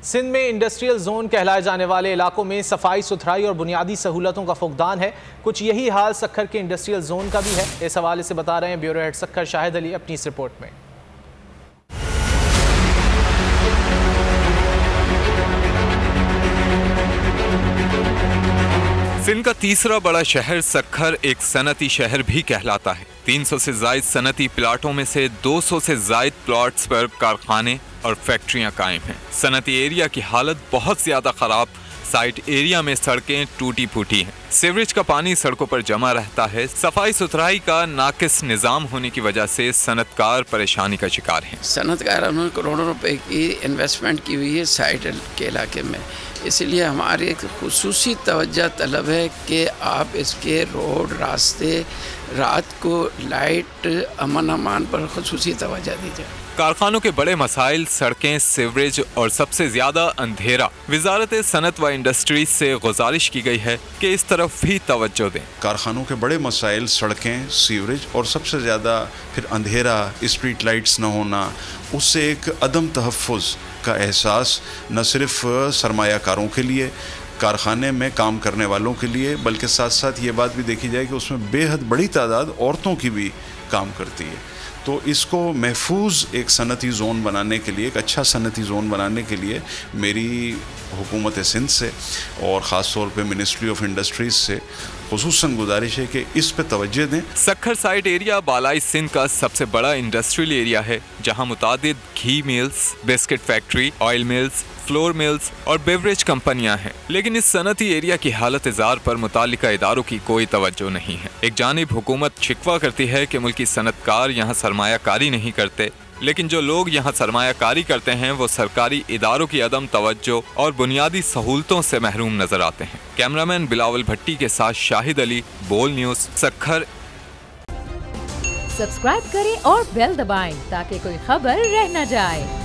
सिंध में industrial zone कहलाए जाने वाले इलाकों में सफाई सुथराई और बुनियादी सहूलतों का फुकदान है। कुछ यही हाल सक्खर के इंडस्ट्रियल जोन का भी है। इस हवाले से बता रहे हैं ब्यूरो हेड सक्खर शाहिद अली अपनी इस रिपोर्ट में। सिंध का तीसरा बड़ा शहर सक्खर एक सनती शहर भी कहलाता है। 300 से जायद सनती प्लाटों में से 200 से जायद प्लॉट्स पर कारखाने और फैक्ट्रियां कायम हैं। सनती एरिया की हालत बहुत ज्यादा खराब। साइट एरिया में सड़कें टूटी फूटी हैं। सीवरेज का पानी सड़कों पर जमा रहता है। सफाई सुथराई का नाकिस निजाम होने की वजह से सनतकार परेशानी का शिकार हैं। सनतकार उन्होंने करोड़ों रुपए की इन्वेस्टमेंट की हुई है साइट के इलाके में, इसलिए हमारी एक खुसूसी तवज्जो तलब है कि आप इसके रोड, रास्ते, रात को लाइट, अमन अमान पर खुसूसी तवज्जो दीजिए। कारखानों के बड़े मसाइल सड़कें, सीवरेज और सबसे ज्यादा अंधेरा। वजारत सनत व इंडस्ट्रीज से गुजारिश की गई है कि इस तरफ भी तवज्जो दें। कारखानों के बड़े मसाइल सड़कें, सीवरेज और सबसे ज़्यादा फिर अंधेरा, स्ट्रीट लाइट्स न होना, उससे एक अदम तहफ़्फ़ुज़ का एहसास न सिर्फ सरमायाकारों के लिए, कारखाने में काम करने वालों के लिए, बल्कि साथ साथ ये बात भी देखी जाए कि उसमें बेहद बड़ी तादाद औरतों की भी काम करती है। तो इसको महफूज एक सनती ज़ोन बनाने के लिए, एक अच्छा सनती ज़ोन बनाने के लिए मेरी हुकूमत सिंध से और ख़ास तौर पे मिनिस्ट्री ऑफ इंडस्ट्रीज़ से खुसूसन गुजारिश है कि इस पे तवज्जो दें। सक्खर साइट एरिया बालाई सिंध का सबसे बड़ा इंडस्ट्रियल एरिया है, जहां मुतादिद घी mills, biscuit factory, oil mills, flour mills और बेवरेज कंपनियां हैं। लेकिन इस सनती एरिया की हालत इज़ार पर मुतालिका इदारों की कोई तवज्जो नहीं है। एक जानिब हुकूमत शिकवा करती है कि मुल्की सनतकार यहाँ सरमायाकारी नहीं करते, लेकिन जो लोग यहाँ सरमायाकारी करते हैं वो सरकारी इदारों की अदम तवज्जो और बुनियादी सहूलतों से महरूम नजर आते हैं। कैमरामैन बिलावल भट्टी के साथ शाहिद अली, बोल न्यूज़, सक्खर। सब्सक्राइब करें और बेल दबाएं ताकि कोई खबर रह न जाए।